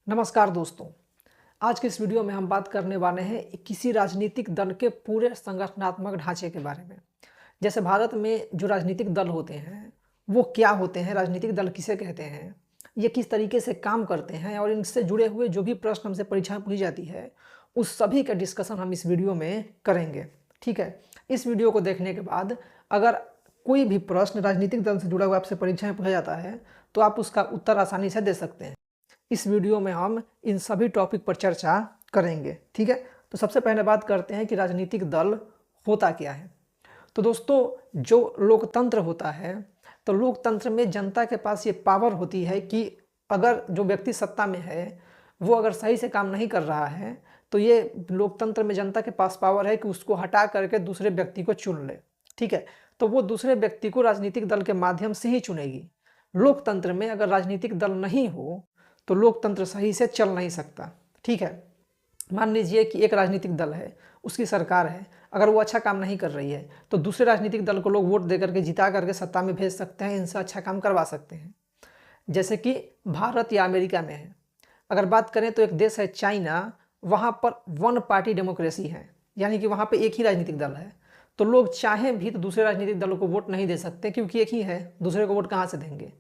नमस्कार दोस्तों। आज के इस वीडियो में हम बात करने वाले हैं किसी राजनीतिक दल के पूरे संगठनात्मक ढांचे के बारे में। जैसे भारत में जो राजनीतिक दल होते हैं वो क्या होते हैं, राजनीतिक दल किसे कहते हैं, ये किस तरीके से काम करते हैं और इनसे जुड़े हुए जो भी प्रश्न हमसे परीक्षा में पूछी जाती है उस सभी का डिस्कशन हम इस वीडियो में करेंगे। ठीक है, इस वीडियो को देखने के बाद अगर कोई भी प्रश्न राजनीतिक दल से जुड़ा हुआ आपसे परीक्षा में पूछा जाता है तो आप उसका उत्तर आसानी से दे सकते हैं। इस वीडियो में हम इन सभी टॉपिक पर चर्चा करेंगे। ठीक है, तो सबसे पहले बात करते हैं कि राजनीतिक दल होता क्या है। तो दोस्तों, जो लोकतंत्र होता है तो लोकतंत्र में जनता के पास ये पावर होती है कि अगर जो व्यक्ति सत्ता में है वो अगर सही से काम नहीं कर रहा है तो ये लोकतंत्र में जनता के पास पावर है कि उसको हटा करके दूसरे व्यक्ति को चुन ले। ठीक है, तो वो दूसरे व्यक्ति को राजनीतिक दल के माध्यम से ही चुनेगी। लोकतंत्र में अगर राजनीतिक दल नहीं हो तो लोकतंत्र सही से चल नहीं सकता। ठीक है, मान लीजिए कि एक राजनीतिक दल है, उसकी सरकार है, अगर वो अच्छा काम नहीं कर रही है तो दूसरे राजनीतिक दल को लोग वोट दे करके जिता करके सत्ता में भेज सकते हैं, इनसे अच्छा काम करवा सकते हैं। जैसे कि भारत या अमेरिका में है। अगर बात करें तो एक देश है चाइना, वहाँ पर वन पार्टी डेमोक्रेसी है, यानी कि वहाँ पर एक ही राजनीतिक दल है। तो लोग चाहें भी तो दूसरे राजनीतिक दलों को वोट नहीं दे सकते क्योंकि एक ही है, दूसरे को वोट कहाँ से देंगे।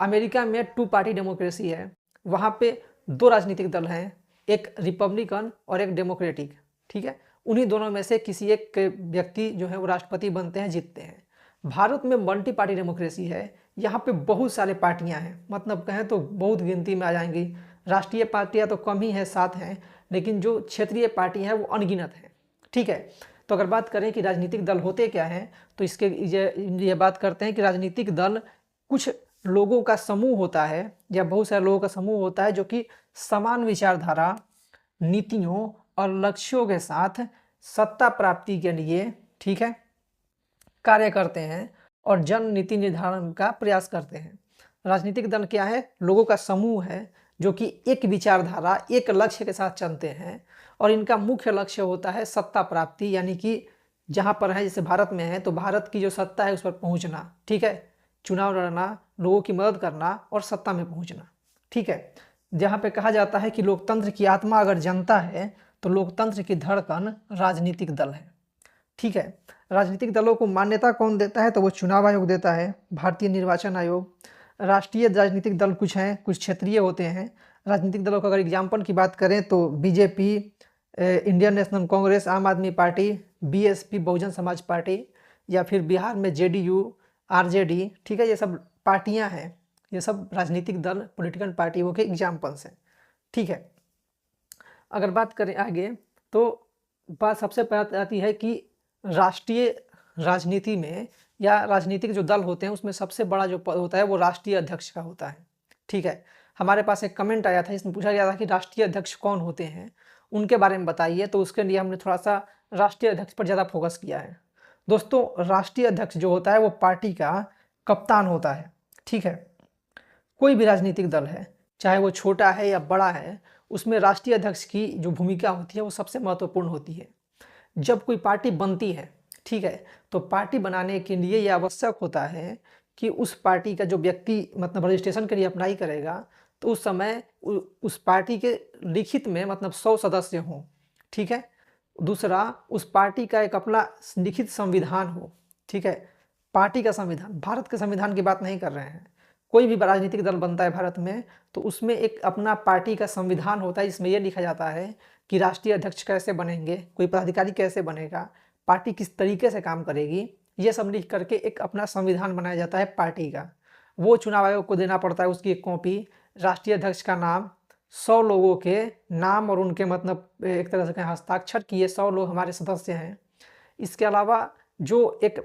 अमेरिका में टू पार्टी डेमोक्रेसी है, वहाँ पे दो राजनीतिक दल हैं, एक रिपब्लिकन और एक डेमोक्रेटिक। ठीक है, उन्हीं दोनों में से किसी एक व्यक्ति जो है वो राष्ट्रपति बनते हैं, जीतते हैं। भारत में मल्टी पार्टी डेमोक्रेसी है, यहाँ पे बहुत सारे पार्टियाँ हैं, मतलब कहें तो बहुत गिनती में आ जाएंगी। राष्ट्रीय पार्टियाँ तो कम ही है, 7 हैं, लेकिन जो क्षेत्रीय पार्टी हैं वो अनगिनत हैं। ठीक है, तो अगर बात करें कि राजनीतिक दल होते क्या हैं तो इसके ये बात करते हैं कि राजनीतिक दल कुछ लोगों का समूह होता है या बहुत सारे लोगों का समूह होता है जो कि समान विचारधारा, नीतियों और लक्ष्यों के साथ सत्ता प्राप्ति के लिए, ठीक है, कार्य करते हैं और जन नीति निर्धारण का प्रयास करते हैं। राजनीतिक दल क्या है? लोगों का समूह है जो कि एक विचारधारा, एक लक्ष्य के साथ चलते हैं और इनका मुख्य लक्ष्य होता है सत्ता प्राप्ति, यानी कि जहाँ पर है, जैसे भारत में है तो भारत की जो सत्ता है उस पर पहुँचना। ठीक है, चुनाव लड़ना, लोगों की मदद करना और सत्ता में पहुंचना। ठीक है, जहाँ पे कहा जाता है कि लोकतंत्र की आत्मा अगर जनता है तो लोकतंत्र की धड़कन राजनीतिक दल है। ठीक है, राजनीतिक दलों को मान्यता कौन देता है? तो वो चुनाव आयोग देता है, भारतीय निर्वाचन आयोग। राष्ट्रीय राजनीतिक दल कुछ हैं, कुछ क्षेत्रीय होते हैं। राजनीतिक दलों का अगर एग्जाम्पल की बात करें तो बीजेपी, इंडियन नेशनल कांग्रेस, आम आदमी party, BSP Bahujan Samaj party, या फिर बिहार में जेडीयू, आरजेडी। ठीक है, ये सब पार्टियां हैं, ये सब राजनीतिक दल, पॉलिटिकल पार्टियों के एग्जाम्पल्स हैं। ठीक है, अगर बात करें आगे तो बात सबसे पहले आती है कि राष्ट्रीय राजनीति में या राजनीतिक जो दल होते हैं उसमें सबसे बड़ा जो पद होता है वो राष्ट्रीय अध्यक्ष का होता है। ठीक है, हमारे पास एक कमेंट आया था, इसमें पूछा गया था कि राष्ट्रीय अध्यक्ष कौन होते हैं, उनके बारे में बताइए। तो उसके लिए हमने थोड़ा सा राष्ट्रीय अध्यक्ष पर ज़्यादा फोकस किया है। दोस्तों, राष्ट्रीय अध्यक्ष जो होता है वो पार्टी का कप्तान होता है। ठीक है, कोई भी राजनीतिक दल है, चाहे वो छोटा है या बड़ा है, उसमें राष्ट्रीय अध्यक्ष की जो भूमिका होती है वो सबसे महत्वपूर्ण होती है। जब कोई पार्टी बनती है, ठीक है, तो पार्टी बनाने के लिए यह आवश्यक होता है कि उस पार्टी का जो व्यक्ति मतलब रजिस्ट्रेशन के लिए अप्लाई करेगा तो उस समय उस पार्टी के लिखित में मतलब 100 सदस्य हों। ठीक है, दूसरा, उस पार्टी का एक अपना लिखित संविधान हो। ठीक है, पार्टी का संविधान, भारत के संविधान की बात नहीं कर रहे हैं। कोई भी राजनीतिक दल बनता है भारत में तो उसमें एक अपना पार्टी का संविधान होता है जिसमें यह लिखा जाता है कि राष्ट्रीय अध्यक्ष कैसे बनेंगे, कोई पदाधिकारी कैसे बनेगा, पार्टी किस तरीके से काम करेगी, ये सब लिख करके एक अपना संविधान बनाया जाता है पार्टी का। वो चुनाव आयोग को देना पड़ता है उसकी एक कॉपी, राष्ट्रीय अध्यक्ष का नाम, 100 लोगों के नाम और उनके मतलब एक तरह से कहें हस्ताक्षर किए 100 लोग हमारे सदस्य हैं। इसके अलावा जो एक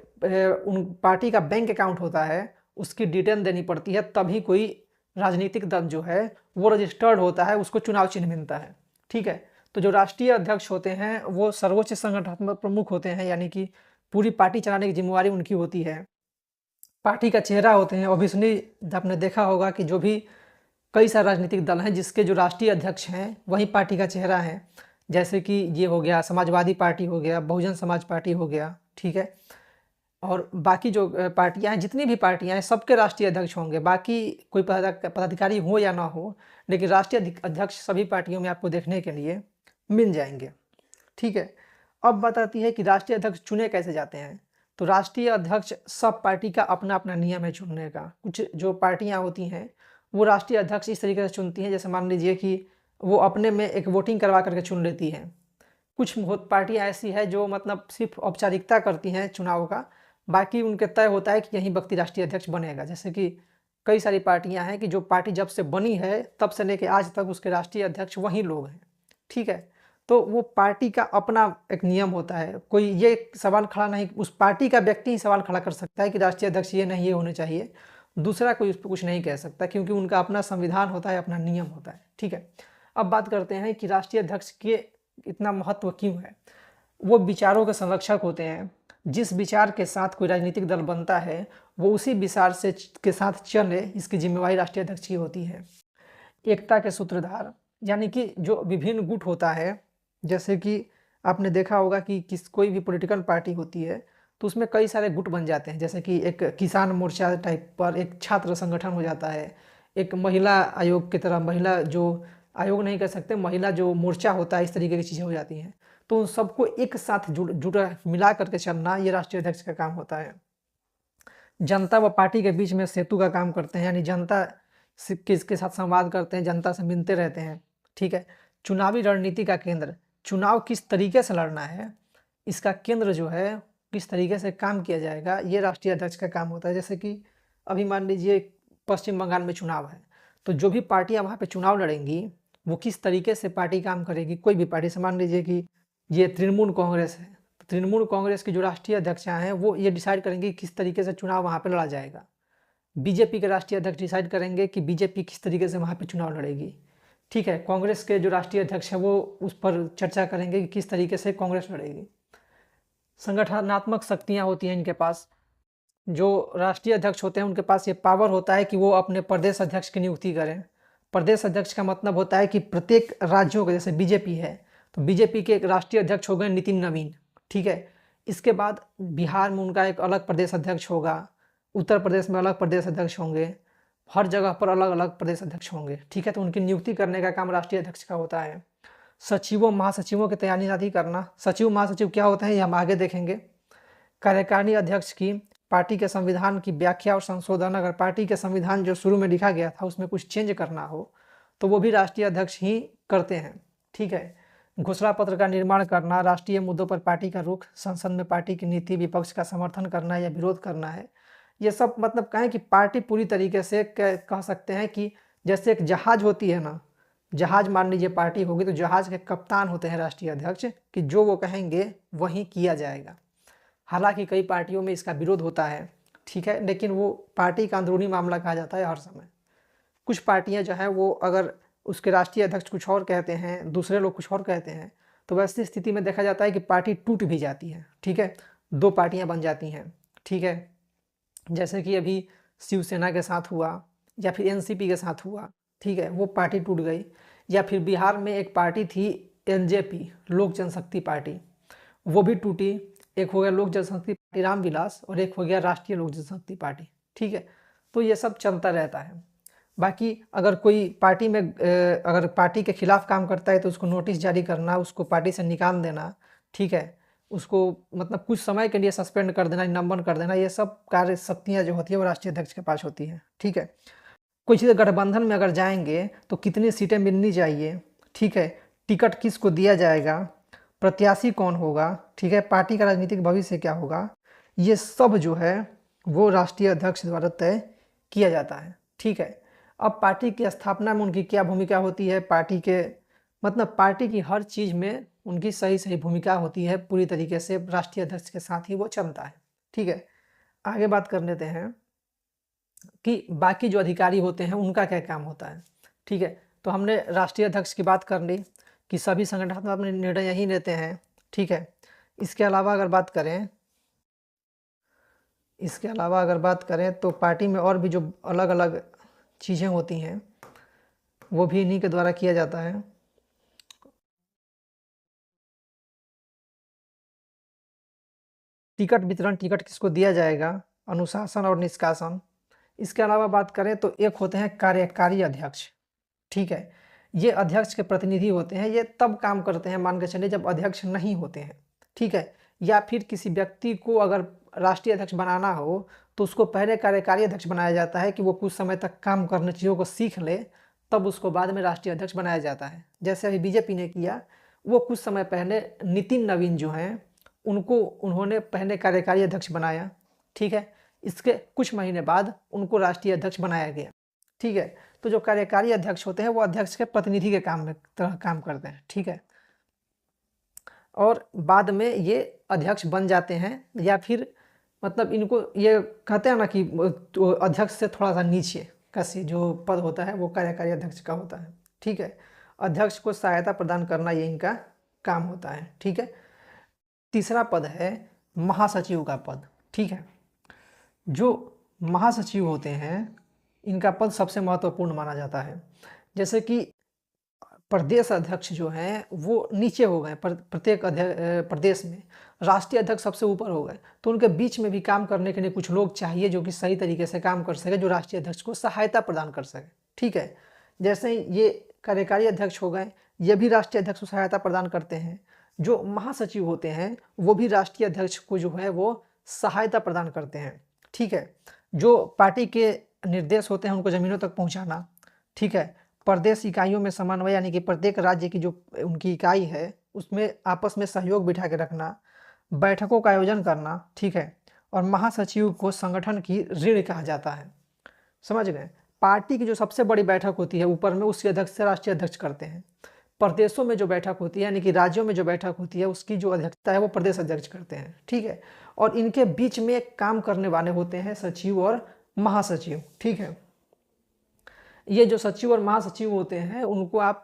उन पार्टी का बैंक अकाउंट होता है उसकी डिटेल देनी पड़ती है, तभी कोई राजनीतिक दल जो है वो रजिस्टर्ड होता है, उसको चुनाव चिन्ह मिलता है। ठीक है, तो जो राष्ट्रीय अध्यक्ष होते हैं वो सर्वोच्च संगठनात्मक प्रमुख होते हैं, यानी कि पूरी पार्टी चलाने की जिम्मेवारी उनकी होती है। पार्टी का चेहरा होते हैं। ऑब्वियसली आपने देखा होगा कि जो भी कई सारे राजनीतिक दल हैं जिसके जो राष्ट्रीय अध्यक्ष हैं वही पार्टी का चेहरा है। जैसे कि ये हो गया समाजवादी पार्टी, हो गया बहुजन समाज पार्टी, हो गया। ठीक है, और बाकी जो पार्टियां हैं, जितनी भी पार्टियां हैं, सबके राष्ट्रीय अध्यक्ष होंगे। बाकी कोई पदाधिकारी हो या ना हो, लेकिन राष्ट्रीय अध्यक्ष सभी पार्टियों में आपको देखने के लिए मिल जाएंगे। ठीक है। अब बात आती है कि राष्ट्रीय अध्यक्ष चुने कैसे जाते हैं। तो राष्ट्रीय अध्यक्ष सब पार्टी का अपना अपना नियम है चुनने का। कुछ जो पार्टियां होती हैं वो राष्ट्रीय अध्यक्ष इस तरीके से चुनती हैं, जैसे मान लीजिए कि वो अपने में एक वोटिंग करवा करके चुन लेती हैं। कुछ पार्टियां ऐसी है जो मतलब सिर्फ औपचारिकता करती हैं चुनाव का, बाकी उनके तय होता है कि यही व्यक्ति राष्ट्रीय अध्यक्ष बनेगा। जैसे कि कई सारी पार्टियां हैं कि जो पार्टी जब से बनी है तब से लेकर आज तक उसके राष्ट्रीय अध्यक्ष वही लोग हैं। ठीक है। तो वो पार्टी का अपना एक नियम होता है। कोई ये सवाल खड़ा नहीं, उस पार्टी का व्यक्ति ही सवाल खड़ा कर सकता है कि राष्ट्रीय अध्यक्ष ये नहीं, ये होने चाहिए। दूसरा कोई उस पर कुछ नहीं कह सकता, क्योंकि उनका अपना संविधान होता है, अपना नियम होता है। ठीक है। अब बात करते हैं कि राष्ट्रीय अध्यक्ष के इतना महत्व क्यों है। वो विचारों के संरक्षक होते हैं। जिस विचार के साथ कोई राजनीतिक दल बनता है वो उसी विचार से के साथ चले, इसकी जिम्मेवारी राष्ट्रीय अध्यक्ष की होती है। एकता के सूत्रधार, यानी कि जो विभिन्न गुट होता है, जैसे कि आपने देखा होगा कि कोई भी पॉलिटिकल पार्टी होती है तो उसमें कई सारे गुट बन जाते हैं। जैसे कि एक किसान मोर्चा टाइप पर एक छात्र संगठन हो जाता है, एक महिला आयोग की तरह, महिला जो आयोग नहीं कह सकते, महिला जो मोर्चा होता है, इस तरीके की चीज़ें हो जाती हैं। तो उन सबको एक साथ जुड़ा मिला करके चलना ये राष्ट्रीय अध्यक्ष का काम होता है। जनता व पार्टी के बीच में सेतु का काम करते हैं, यानी जनता किसके साथ संवाद करते हैं, जनता से मिलते रहते हैं। ठीक है। चुनावी रणनीति का केंद्र, चुनाव किस तरीके से लड़ना है, इसका केंद्र जो है किस तरीके से काम किया जाएगा, ये राष्ट्रीय अध्यक्ष का काम होता है। जैसे कि अभी मान लीजिए पश्चिम बंगाल में चुनाव है, तो जो भी पार्टियां वहाँ पे चुनाव लड़ेंगी वो किस तरीके से पार्टी काम करेगी। कोई भी पार्टी से, मान लीजिए कि ये तृणमूल कांग्रेस है, तो तृणमूल कांग्रेस की जो राष्ट्रीय अध्यक्ष हैं वो ये डिसाइड करेंगे किस तरीके से चुनाव वहाँ पर लड़ा जाएगा। बीजेपी के राष्ट्रीय अध्यक्ष डिसाइड करेंगे कि बीजेपी किस तरीके से वहाँ पे चुनाव लड़ेगी। ठीक है। कांग्रेस के जो राष्ट्रीय अध्यक्ष हैं वो उस पर चर्चा करेंगे कि किस तरीके से कांग्रेस लड़ेगी। संगठनात्मक शक्तियाँ होती हैं इनके पास। जो राष्ट्रीय अध्यक्ष होते हैं उनके पास ये पावर होता है कि वो अपने प्रदेश अध्यक्ष की नियुक्ति करें। प्रदेश अध्यक्ष का मतलब होता है कि प्रत्येक राज्यों के, जैसे बीजेपी है तो बीजेपी के एक राष्ट्रीय अध्यक्ष हो गए नितिन नवीन। ठीक है। इसके बाद बिहार में उनका एक अलग प्रदेश अध्यक्ष होगा, उत्तर प्रदेश में अलग प्रदेश अध्यक्ष होंगे, हर जगह पर अलग अलग प्रदेश अध्यक्ष होंगे। ठीक है। तो उनकी नियुक्ति करने का काम राष्ट्रीय अध्यक्ष का होता है। सचिवों महासचिवों की तैनाती करना, सचिव महासचिव क्या होता है ये हम आगे देखेंगे। कार्यकारिणी अध्यक्ष की पार्टी के संविधान की व्याख्या और संशोधन, अगर पार्टी के संविधान जो शुरू में लिखा गया था उसमें कुछ चेंज करना हो तो वो भी राष्ट्रीय अध्यक्ष ही करते हैं। ठीक है। घोषणा पत्र का निर्माण करना, राष्ट्रीय मुद्दों पर पार्टी का रुख, संसद में पार्टी की नीति विपक्ष का समर्थन करना या विरोध करना है, ये सब मतलब कहें कि पार्टी पूरी तरीके से कह सकते हैं कि जैसे एक जहाज होती है ना, जहाज मान लीजिए पार्टी होगी तो जहाज के कप्तान होते हैं राष्ट्रीय अध्यक्ष, कि जो वो कहेंगे वही किया जाएगा। हालांकि कई पार्टियों में इसका विरोध होता है। ठीक है। लेकिन वो पार्टी का अंदरूनी मामला कहा जाता है हर समय। कुछ पार्टियां जो है वो अगर उसके राष्ट्रीय अध्यक्ष कुछ और कहते हैं, दूसरे लोग कुछ और कहते हैं, तो वैसी स्थिति में देखा जाता है कि पार्टी टूट भी जाती है। ठीक है। दो पार्टियां बन जाती हैं। ठीक है। जैसे कि अभी शिवसेना के साथ हुआ या फिर एनसीपी के साथ हुआ। ठीक है। वो पार्टी टूट गई। या फिर बिहार में एक पार्टी थी एलजेपी, लोक जनशक्ति पार्टी, वो भी टूटी। एक हो गया लोक जनशक्ति पार्टी रामविलास और एक हो गया राष्ट्रीय लोक जनशक्ति पार्टी। ठीक है। तो ये सब चलता रहता है। बाकी अगर कोई पार्टी में अगर पार्टी के खिलाफ काम करता है तो उसको नोटिस जारी करना, उसको पार्टी से निकाल देना। ठीक है। उसको मतलब कुछ समय के लिए सस्पेंड कर देना, निलंबन कर देना, ये सब कार्य शक्तियाँ जो होती है वो राष्ट्रीय अध्यक्ष के पास होती है। ठीक है। कोई चीज़ गठबंधन में अगर जाएंगे तो कितनी सीटें मिलनी चाहिए। ठीक है। टिकट किसको दिया जाएगा, प्रत्याशी कौन होगा। ठीक है। पार्टी का राजनीतिक भविष्य क्या होगा, ये सब जो है वो राष्ट्रीय अध्यक्ष द्वारा तय किया जाता है। ठीक है। अब पार्टी की स्थापना में उनकी क्या भूमिका होती है, पार्टी के मतलब पार्टी की हर चीज़ में उनकी सही सही भूमिका होती है, पूरी तरीके से राष्ट्रीय अध्यक्ष के साथ ही वो चलता है। ठीक है। आगे बात कर लेते हैं कि बाकी जो अधिकारी होते हैं उनका क्या काम होता है। ठीक है। तो हमने राष्ट्रीय अध्यक्ष की बात कर ली कि सभी संगठनात्मक अपने निर्णय यही लेते हैं। ठीक है। इसके अलावा अगर बात करें तो पार्टी में और भी जो अलग अलग चीज़ें होती हैं वो भी इन्हीं के द्वारा किया जाता है। टिकट वितरण, टिकट किसको दिया जाएगा, अनुशासन और निष्कासन। इसके अलावा बात करें तो एक होते हैं कार्यकारी अध्यक्ष, ठीक है। ये अध्यक्ष के प्रतिनिधि होते हैं, ये तब काम करते हैं मान के चलिए जब अध्यक्ष नहीं होते हैं, ठीक है। या फिर किसी व्यक्ति को अगर राष्ट्रीय अध्यक्ष बनाना हो तो उसको पहले कार्यकारी अध्यक्ष बनाया जाता है कि वो कुछ समय तक काम करने चीज़ों को सीख ले, तब उसको बाद में राष्ट्रीय अध्यक्ष बनाया जाता है। जैसे अभी बीजेपी ने किया, वो कुछ समय पहले नितिन नवीन जो हैं उनको उन्होंने पहले कार्यकारी अध्यक्ष बनाया, ठीक है। इसके कुछ महीने बाद उनको राष्ट्रीय अध्यक्ष बनाया गया, ठीक है। तो जो कार्यकारी अध्यक्ष होते हैं वो अध्यक्ष के प्रतिनिधि के काम में तरह काम करते हैं, ठीक है। और बाद में ये अध्यक्ष बन जाते हैं, या फिर मतलब इनको ये कहते हैं ना कि तो अध्यक्ष से थोड़ा सा नीचे का जो पद होता है वो कार्यकारी अध्यक्ष का होता है, ठीक है। अध्यक्ष को सहायता प्रदान करना ये इनका काम होता है, ठीक है। तीसरा पद है महासचिव का पद, ठीक है। जो महासचिव होते हैं इनका पद सबसे महत्वपूर्ण माना जाता है। जैसे कि प्रदेश अध्यक्ष जो हैं वो नीचे हो गए, प्रत्येक प्रदेश में राष्ट्रीय अध्यक्ष सबसे ऊपर हो गए, तो उनके बीच में भी काम करने के लिए कुछ लोग चाहिए जो कि सही तरीके से काम कर सके, जो राष्ट्रीय अध्यक्ष को सहायता प्रदान कर सके, ठीक है। जैसे ये कार्यकारी अध्यक्ष हो गए, ये भी राष्ट्रीय अध्यक्ष को सहायता प्रदान करते हैं। जो महासचिव होते हैं वो भी राष्ट्रीय अध्यक्ष को जो है वो सहायता प्रदान करते हैं, ठीक है। जो पार्टी के निर्देश होते हैं उनको ज़मीनों तक पहुंचाना, ठीक है। प्रदेश इकाइयों में समन्वय, यानी कि प्रत्येक राज्य की जो उनकी इकाई है उसमें आपस में सहयोग बिठा के रखना, बैठकों का आयोजन करना, ठीक है। और महासचिव को संगठन की रीढ़ कहा जाता है, समझ गए। पार्टी की जो सबसे बड़ी बैठक होती है ऊपर में उसके अध्यक्ष से राष्ट्रीय अध्यक्ष करते हैं। प्रदेशों में जो बैठक होती है यानी कि राज्यों में जो बैठक होती है उसकी जो अध्यक्षता है वो प्रदेश अध्यक्ष करते हैं, ठीक है। और इनके बीच में काम करने वाले होते हैं सचिव और महासचिव, ठीक है। ये जो सचिव और महासचिव होते हैं उनको आप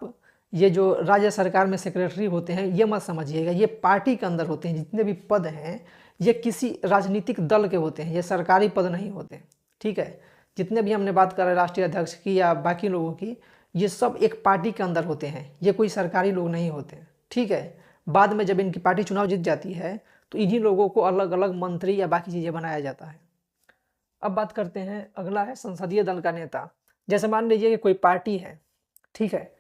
ये जो राज्य सरकार में सेक्रेटरी होते हैं ये मत समझिएगा, ये पार्टी के अंदर होते हैं। जितने भी पद हैं ये किसी राजनीतिक दल के होते हैं, ये सरकारी पद नहीं होते, ठीक है। जितने भी हमने बात करें राष्ट्रीय अध्यक्ष की या बाकी लोगों की, ये सब एक पार्टी के अंदर होते हैं, ये कोई सरकारी लोग नहीं होते, ठीक है। बाद में जब इनकी पार्टी चुनाव जीत जाती है तो इन्हीं लोगों को अलग अलग मंत्री या बाकी चीज़ें बनाया जाता है। अब बात करते हैं, अगला है संसदीय दल का नेता। जैसे मान लीजिए कि कोई पार्टी है, ठीक है,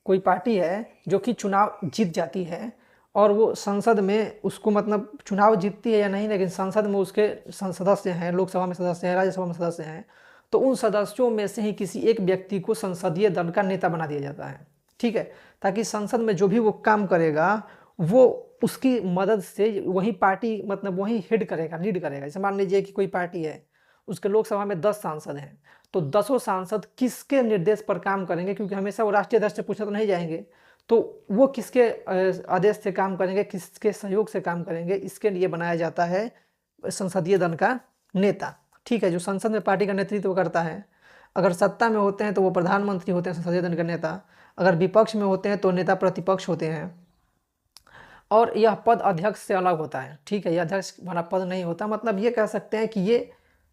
कोई पार्टी है जो कि चुनाव जीत जाती है और वो संसद में उसको मतलब चुनाव जीतती है या नहीं, लेकिन संसद में उसके सदस्य हैं, लोकसभा में सदस्य हैं, राज्यसभा में सदस्य हैं, तो उन सदस्यों में से ही किसी एक व्यक्ति को संसदीय दल का नेता बना दिया जाता है, ठीक है। ताकि संसद में जो भी वो काम करेगा वो उसकी मदद से वही पार्टी मतलब वही लीड करेगा। जैसे मान लीजिए कि कोई पार्टी है, उसके लोकसभा में 10 सांसद हैं, तो 10 सांसद किसके निर्देश पर काम करेंगे, क्योंकि हमेशा वो राष्ट्रीय अध्यक्ष से पूछने तो नहीं जाएंगे, तो वो किसके आदेश से काम करेंगे, किसके सहयोग से काम करेंगे, इसके लिए बनाया जाता है संसदीय दल का नेता, ठीक है। जो संसद में पार्टी का नेतृत्व करता है। अगर सत्ता में होते हैं तो वो प्रधानमंत्री होते हैं संसदीय दल के नेता, अगर विपक्ष में होते हैं तो नेता प्रतिपक्ष होते हैं। और यह पद अध्यक्ष से अलग होता है, ठीक है, यह अध्यक्ष वाला पद नहीं होता। मतलब ये कह सकते हैं कि ये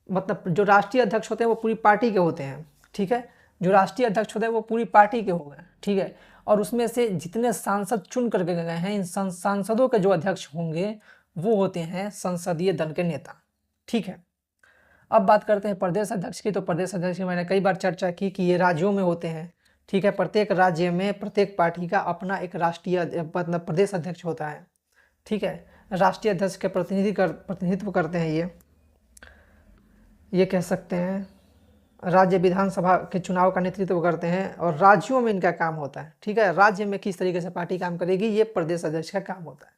मतलब जो राष्ट्रीय अध्यक्ष होते हैं वो पूरी पार्टी के होते हैं, ठीक है। जो राष्ट्रीय अध्यक्ष होते हैं वो पूरी पार्टी के हो गए, ठीक है। और उसमें से जितने सांसद चुन करके गए हैं, इन सांसदों के जो अध्यक्ष होंगे वो होते हैं संसदीय दल के नेता, ठीक है। अब बात करते हैं प्रदेश अध्यक्ष की। तो प्रदेश अध्यक्ष की मैंने कई बार चर्चा की कि ये राज्यों में होते हैं, ठीक है। प्रत्येक राज्य में प्रत्येक पार्टी का अपना एक राष्ट्रीय मतलब प्रदेश अध्यक्ष होता है, ठीक है। राष्ट्रीय अध्यक्ष के प्रतिनिधित्व करते हैं ये कह सकते हैं राज्य विधानसभा के चुनाव का नेतृत्व करते हैं और राज्यों में इनका काम होता है, ठीक है। राज्य में किस तरीके से पार्टी काम करेगी ये प्रदेश अध्यक्ष का काम होता है।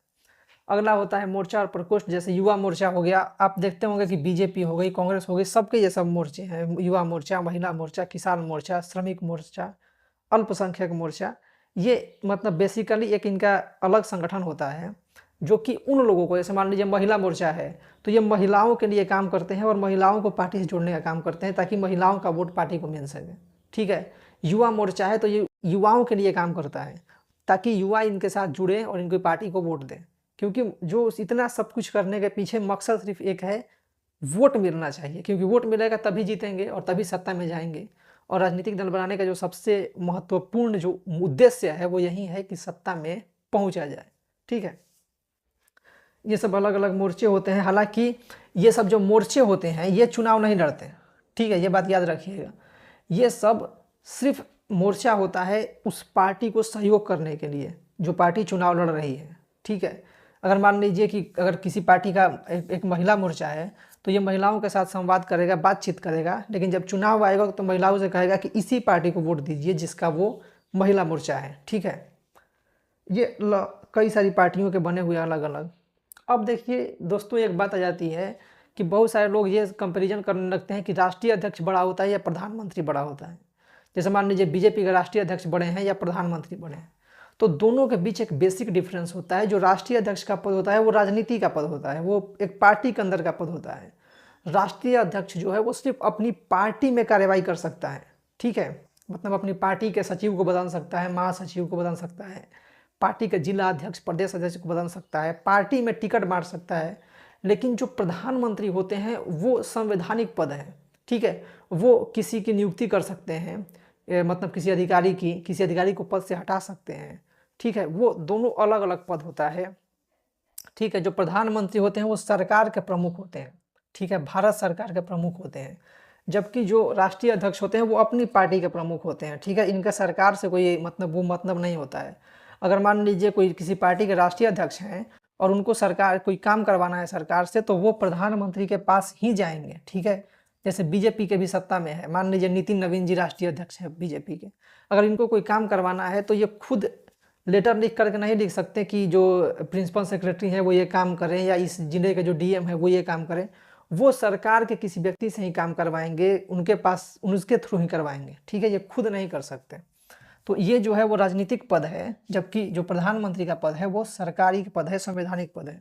अगला होता है मोर्चा और प्रकोष्ठ। जैसे युवा मोर्चा हो गया, आप देखते होंगे कि बीजेपी हो गई, कांग्रेस हो गई, सबके ये सब मोर्चे हैं, युवा मोर्चा, महिला मोर्चा, किसान मोर्चा, श्रमिक मोर्चा, अल्पसंख्यक मोर्चा। ये मतलब बेसिकली एक इनका अलग संगठन होता है जो कि उन लोगों को, जैसे मान लीजिए महिला मोर्चा है तो ये महिलाओं के लिए काम करते हैं और महिलाओं को पार्टी से जोड़ने का काम करते हैं ताकि महिलाओं का वोट पार्टी को मिल सके, ठीक है। युवा मोर्चा है तो ये युवाओं के लिए काम करता है ताकि युवा इनके साथ जुड़े और इनकी पार्टी को वोट दें, क्योंकि जो इतना सब कुछ करने के पीछे मकसद सिर्फ एक है, वोट मिलना चाहिए, क्योंकि वोट मिलेगा तभी जीतेंगे और तभी सत्ता में जाएंगे। और राजनीतिक दल बनाने का जो सबसे महत्वपूर्ण जो उद्देश्य है वो यही है कि सत्ता में पहुंचा जाए, ठीक है। ये सब अलग अलग मोर्चे होते हैं। हालांकि ये सब जो मोर्चे होते हैं ये चुनाव नहीं लड़ते, ठीक है, ये बात याद रखिएगा। ये सब सिर्फ मोर्चा होता है उस पार्टी को सहयोग करने के लिए जो पार्टी चुनाव लड़ रही है, ठीक है। अगर मान लीजिए कि अगर किसी पार्टी का एक महिला मोर्चा है तो ये महिलाओं के साथ संवाद करेगा, बातचीत करेगा, लेकिन जब चुनाव आएगा तो महिलाओं से कहेगा कि इसी पार्टी को वोट दीजिए जिसका वो महिला मोर्चा है, ठीक है। ये कई सारी पार्टियों के बने हुए अलग अलग। अब देखिए दोस्तों, एक बात आ जाती है कि बहुत सारे लोग ये कंपैरिजन करने लगते हैं कि राष्ट्रीय अध्यक्ष बड़ा होता है या प्रधानमंत्री बड़ा होता है। जैसे मान लीजिए बीजेपी के राष्ट्रीय अध्यक्ष बड़े हैं या प्रधानमंत्री बड़े हैं, तो दोनों के बीच एक बेसिक डिफरेंस होता है। जो राष्ट्रीय अध्यक्ष का पद होता है वो राजनीति का पद होता है, वो एक पार्टी के अंदर का पद होता है। राष्ट्रीय अध्यक्ष जो है वो सिर्फ अपनी पार्टी में कार्रवाई कर सकता है, ठीक है। मतलब अपनी पार्टी के सचिव को बदल सकता है, महासचिव को बदल सकता है, पार्टी के जिला अध्यक्ष, प्रदेश अध्यक्ष को बदल सकता है, पार्टी में टिकट बांट सकता है। लेकिन जो प्रधानमंत्री होते हैं वो संवैधानिक पद है, ठीक है। वो किसी की नियुक्ति कर सकते हैं, मतलब किसी अधिकारी को पद से हटा सकते हैं, ठीक है। वो दोनों अलग अलग पद होता है, ठीक है। जो प्रधानमंत्री होते हैं वो सरकार के प्रमुख होते हैं, ठीक है, भारत सरकार के प्रमुख होते हैं। जबकि जो राष्ट्रीय अध्यक्ष होते हैं वो अपनी पार्टी के प्रमुख होते हैं, ठीक है। इनका सरकार से कोई मतलब नहीं होता है। अगर मान लीजिए कोई किसी पार्टी के राष्ट्रीय अध्यक्ष हैं और उनको सरकार कोई काम करवाना है सरकार से, तो वो प्रधानमंत्री के पास ही जाएंगे, ठीक है। जैसे बीजेपी के भी सत्ता में है, मान लीजिए नितिन नवीन जी राष्ट्रीय अध्यक्ष हैं बीजेपी के। अगर इनको कोई काम करवाना है तो ये खुद लेटर लिख करके नहीं लिख सकते कि जो प्रिंसिपल सेक्रेटरी है वो ये काम करें या इस जिले के जो डीएम है वो ये काम करें। वो सरकार के किसी व्यक्ति से ही काम करवाएंगे, उनके पास उनके थ्रू ही करवाएंगे, ठीक है। ये खुद नहीं कर सकते। तो ये जो है वो राजनीतिक पद है, जबकि जो प्रधानमंत्री का पद है वो सरकारी पद है, संवैधानिक पद है,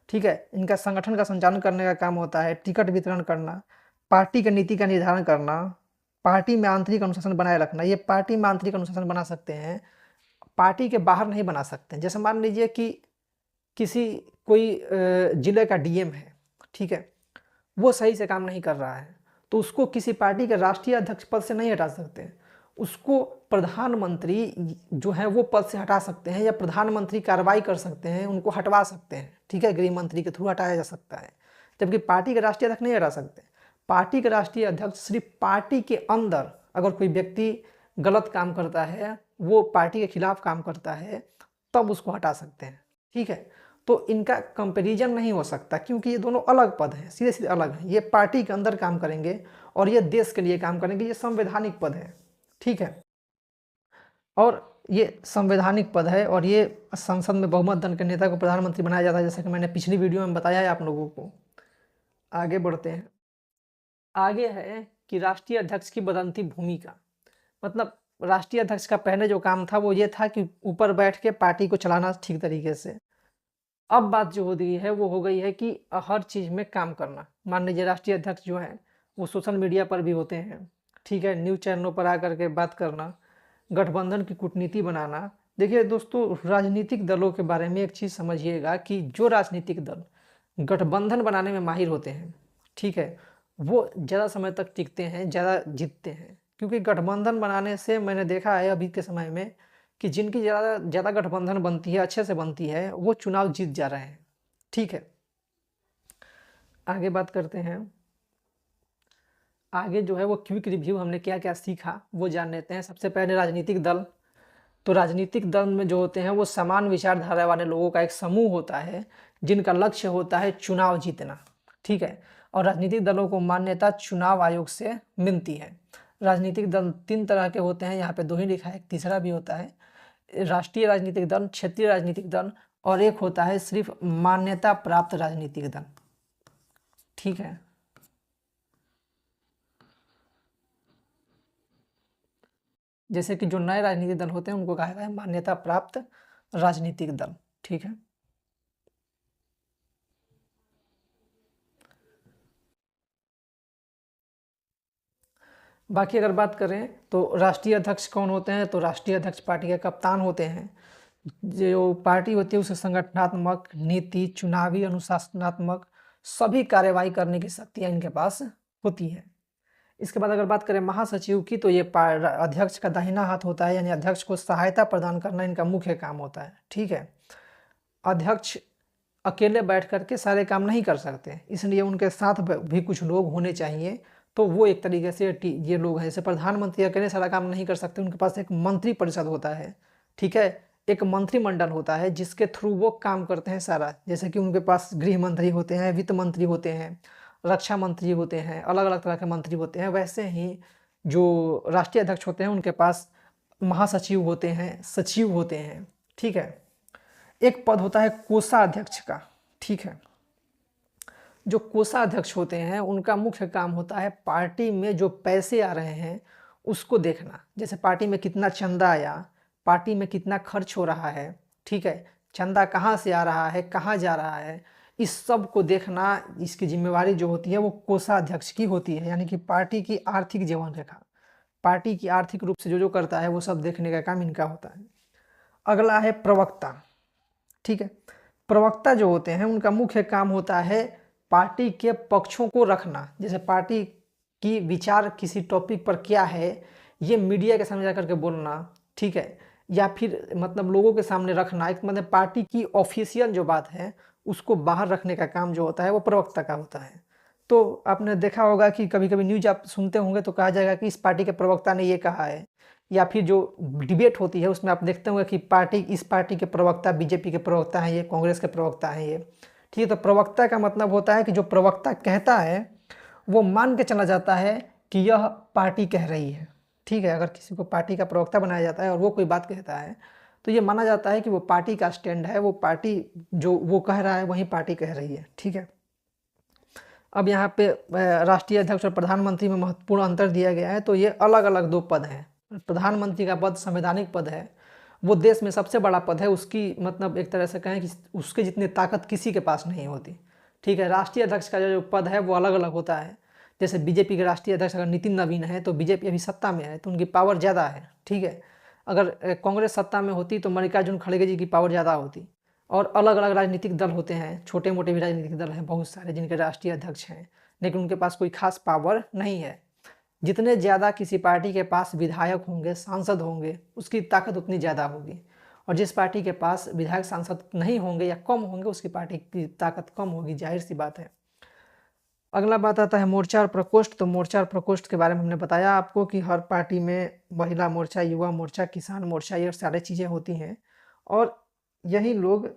ठीक है। इनका संगठन का संचालन करने का काम होता है, टिकट वितरण करना, पार्टी की नीति का निर्धारण करना, पार्टी में आंतरिक अनुशासन बनाए रखना। ये पार्टी में आंतरिक अनुशासन बना सकते हैं, पार्टी के बाहर नहीं बना सकते। जैसे मान लीजिए कि कोई जिले का डीएम है, ठीक है, वो सही से काम नहीं कर रहा है तो उसको किसी पार्टी के राष्ट्रीय अध्यक्ष पद से नहीं हटा सकते, उसको प्रधानमंत्री जो है वो पद से हटा सकते हैं या प्रधानमंत्री कार्रवाई कर सकते हैं, उनको हटवा सकते हैं, ठीक है, गृह मंत्री के थ्रू हटाया जा सकता है। जबकि पार्टी के राष्ट्रीय अध्यक्ष नहीं हटा सकते। पार्टी के राष्ट्रीय अध्यक्ष सिर्फ पार्टी के अंदर अगर कोई व्यक्ति गलत काम करता है, वो पार्टी के खिलाफ काम करता है, तब उसको हटा सकते हैं, ठीक है। तो इनका कंपैरिजन नहीं हो सकता क्योंकि ये दोनों अलग पद हैं, सीधे सीधे अलग हैं। ये पार्टी के अंदर काम करेंगे और ये देश के लिए काम करेंगे, ये संवैधानिक पद है, ठीक है। और ये संवैधानिक पद है और ये संसद में बहुमत दल के नेता को प्रधानमंत्री बनाया जाता है, जैसा कि मैंने पिछली वीडियो में बताया है आप लोगों को। आगे बढ़ते हैं। आगे है कि राष्ट्रीय अध्यक्ष की बदलती भूमिका। मतलब राष्ट्रीय अध्यक्ष का पहले जो काम था वो ये था कि ऊपर बैठ के पार्टी को चलाना ठीक तरीके से। अब बात जो हो गई है वो हो गई है कि हर चीज़ में काम करना। मान लीजिए राष्ट्रीय अध्यक्ष जो है वो सोशल मीडिया पर भी होते हैं, ठीक है, न्यूज़ चैनलों पर आकर के बात करना, गठबंधन की कूटनीति बनाना। देखिए दोस्तों, राजनीतिक दलों के बारे में एक चीज़ समझिएगा कि जो राजनीतिक दल गठबंधन बनाने में माहिर होते हैं, ठीक है, वो ज़्यादा समय तक टिकते हैं, ज़्यादा जीतते हैं। क्योंकि गठबंधन बनाने से मैंने देखा है अभी के समय में कि जिनकी ज़्यादा गठबंधन बनती है, अच्छे से बनती है, वो चुनाव जीत जा रहे हैं, ठीक है। आगे बात करते हैं। आगे जो है वो क्विक रिव्यू, हमने क्या क्या सीखा वो जान लेते हैं। सबसे पहले राजनीतिक दल। तो राजनीतिक दल में जो होते हैं वो समान विचारधारा वाले लोगों का एक समूह होता है जिनका लक्ष्य होता है चुनाव जीतना, ठीक है। और राजनीतिक दलों को मान्यता चुनाव आयोग से मिलती है। राजनीतिक दल 3 तरह के होते हैं, यहाँ पे 2 ही लिखा है, तीसरा भी होता है। राष्ट्रीय राजनीतिक दल, क्षेत्रीय राजनीतिक दल और एक होता है सिर्फ मान्यता प्राप्त राजनीतिक दल, ठीक है। जैसे कि जो नए राजनीतिक दल होते हैं उनको कहा गया है मान्यता प्राप्त राजनीतिक दल, ठीक है। बाकी अगर बात करें तो राष्ट्रीय अध्यक्ष कौन होते हैं, तो राष्ट्रीय अध्यक्ष पार्टी के कप्तान होते हैं। जो पार्टी होती है उसे संगठनात्मक, नीति, चुनावी, अनुशासनात्मक सभी कार्यवाही करने की शक्तियाँ इनके पास होती है। इसके बाद अगर बात करें महासचिव की, तो ये अध्यक्ष का दाहिना हाथ होता है, यानी अध्यक्ष को सहायता प्रदान करना इनका मुख्य काम होता है, ठीक है। अध्यक्ष अकेले बैठ कर के सारे काम नहीं कर सकते, इसलिए उनके साथ भी कुछ लोग होने चाहिए। तो वो एक तरीके से ये लोग हैं, जैसे प्रधानमंत्री अकेले सारा काम नहीं कर सकते, उनके पास एक मंत्री परिषद होता है, ठीक है, एक मंत्रिमंडल होता है जिसके थ्रू वो काम करते हैं सारा। जैसे कि उनके पास गृह मंत्री होते हैं, वित्त मंत्री होते हैं, रक्षा मंत्री होते हैं, अलग अलग तरह के मंत्री होते हैं। वैसे ही जो राष्ट्रीय अध्यक्ष होते हैं उनके पास महासचिव होते हैं, सचिव होते हैं, ठीक है। एक पद होता है कोषाध्यक्ष का, ठीक है। जो कोषाध्यक्ष होते हैं उनका मुख्य काम होता है पार्टी में जो पैसे आ रहे हैं उसको देखना। जैसे पार्टी में कितना चंदा आया, पार्टी में कितना खर्च हो रहा है, ठीक है, चंदा कहाँ से आ रहा है, कहाँ जा रहा है, इस सब को देखना, इसकी जिम्मेवारी जो होती है वो कोषाध्यक्ष की होती है। यानी कि पार्टी की आर्थिक जीवन रेखा, पार्टी की आर्थिक रूप से जो करता है वो सब देखने का काम इनका होता है। अगला है प्रवक्ता, ठीक है। प्रवक्ता जो होते हैं उनका मुख्य काम होता है पार्टी के पक्षों को रखना। जैसे पार्टी की विचार किसी टॉपिक पर क्या है ये मीडिया के सामने जाकर के बोलना, ठीक है, या फिर मतलब लोगों के सामने रखना। एक मतलब पार्टी की ऑफिशियल जो बात है उसको बाहर रखने का काम जो होता है वो प्रवक्ता का होता है। तो आपने देखा होगा कि कभी कभी न्यूज आप सुनते होंगे तो कहा जाएगा कि इस पार्टी के प्रवक्ता ने ये कहा है, या फिर जो डिबेट होती है उसमें आप देखते होंगे कि इस पार्टी के प्रवक्ता बीजेपी के प्रवक्ता हैं, ये कांग्रेस के प्रवक्ता हैं ये, ठीक है। तो प्रवक्ता का मतलब होता है कि जो प्रवक्ता कहता है वो मान के चला जाता है कि यह पार्टी कह रही है, ठीक है। अगर किसी को पार्टी का प्रवक्ता बनाया जाता है और वो कोई बात कहता है तो ये माना जाता है कि वो पार्टी का स्टैंड है, वो पार्टी जो वो कह रहा है वही पार्टी कह रही है, ठीक है। अब यहाँ पे राष्ट्रीय अध्यक्ष और प्रधानमंत्री में महत्वपूर्ण अंतर दिया गया है। तो ये अलग अलग दो पद हैं। प्रधानमंत्री का पद संवैधानिक पद है, वो देश में सबसे बड़ा पद है, उसकी मतलब एक तरह से कहें कि उसके जितनी ताकत किसी के पास नहीं होती, ठीक है। राष्ट्रीय अध्यक्ष का जो पद है वो अलग अलग होता है। जैसे बीजेपी के राष्ट्रीय अध्यक्ष अगर नितिन नवीन है तो बीजेपी अभी सत्ता में है तो उनकी पावर ज़्यादा है, ठीक है। अगर कांग्रेस सत्ता में होती तो मल्लिकार्जुन खड़गे जी की पावर ज़्यादा होती। और अलग अलग राजनीतिक दल होते हैं, छोटे मोटे भी राजनीतिक दल हैं बहुत सारे जिनके राष्ट्रीय अध्यक्ष हैं, लेकिन उनके पास कोई खास पावर नहीं है। जितने ज़्यादा किसी पार्टी के पास विधायक होंगे, सांसद होंगे, उसकी ताकत उतनी ज़्यादा होगी। और जिस पार्टी के पास विधायक सांसद नहीं होंगे या कम होंगे उसकी पार्टी की ताकत कम होगी, जाहिर सी बात है। अगला बात आता है मोर्चा और प्रकोष्ठ। तो मोर्चा और प्रकोष्ठ के बारे में हमने बताया आपको कि हर पार्टी में महिला मोर्चा, युवा मोर्चा, किसान मोर्चा, ये सारी चीज़ें होती हैं और यही लोग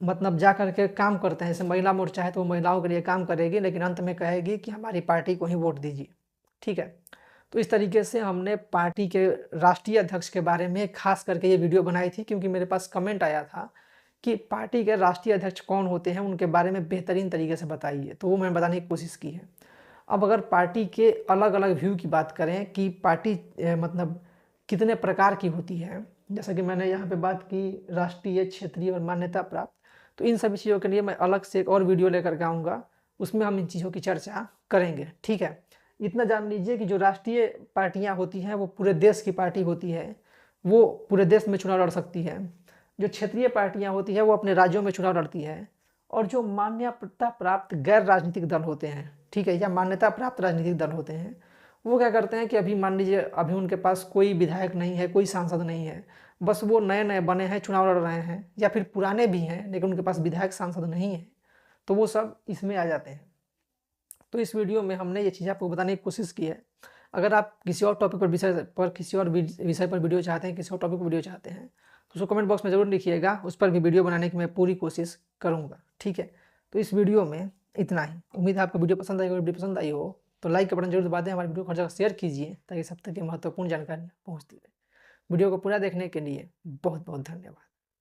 मतलब जा कर के काम करते हैं। जैसे महिला मोर्चा है तो वो महिलाओं के लिए काम करेगी लेकिन अंत में कहेगी कि हमारी पार्टी को ही वोट दीजिए, ठीक है। तो इस तरीके से हमने पार्टी के राष्ट्रीय अध्यक्ष के बारे में खास करके ये वीडियो बनाई थी क्योंकि मेरे पास कमेंट आया था कि पार्टी के राष्ट्रीय अध्यक्ष कौन होते हैं, उनके बारे में बेहतरीन तरीके से बताइए, तो वो मैंने बताने की कोशिश की है। अब अगर पार्टी के अलग अलग व्यू की बात करें कि पार्टी मतलब कितने प्रकार की होती है, जैसा कि मैंने यहाँ पे बात की राष्ट्रीय, क्षेत्रीय और मान्यता प्राप्त, तो इन सभी चीज़ों के लिए मैं अलग से एक और वीडियो लेकर के आऊँगा, उसमें हम इन चीज़ों की चर्चा करेंगे, ठीक है। इतना जान लीजिए कि जो राष्ट्रीय पार्टियां होती हैं वो पूरे देश की पार्टी होती है, वो पूरे देश में चुनाव लड़ सकती है। जो क्षेत्रीय पार्टियां होती है वो अपने राज्यों में चुनाव लड़ती है। और जो मान्यता प्राप्त गैर राजनीतिक दल होते हैं, ठीक है, या मान्यता प्राप्त राजनीतिक दल होते हैं, वो क्या करते हैं कि अभी मान लीजिए अभी उनके पास कोई विधायक नहीं है, कोई सांसद नहीं है, बस वो नए नए बने हैं, चुनाव लड़ रहे हैं, या फिर पुराने भी हैं लेकिन उनके पास विधायक सांसद नहीं है, तो वो सब इसमें आ जाते हैं। तो इस वीडियो में हमने ये चीज़ आपको बताने की कोशिश की है। अगर आप किसी और टॉपिक पर किसी और विषय पर वीडियो चाहते हैं, किसी और टॉपिक पर वीडियो चाहते हैं तो उसको कमेंट बॉक्स में ज़रूर लिखिएगा, उस पर भी वीडियो बनाने की मैं पूरी कोशिश करूँगा, ठीक है। तो इस वीडियो में इतना ही। उम्मीद है आपको वीडियो पसंद आई हो। वीडियो पसंद आई हो तो लाइक का बटन जरूर दबा दें, हमारी वीडियो को हर जगह शेयर कीजिए ताकि सब तक ये महत्वपूर्ण जानकारी पहुँचती रहे। वीडियो को पूरा देखने के लिए बहुत बहुत धन्यवाद।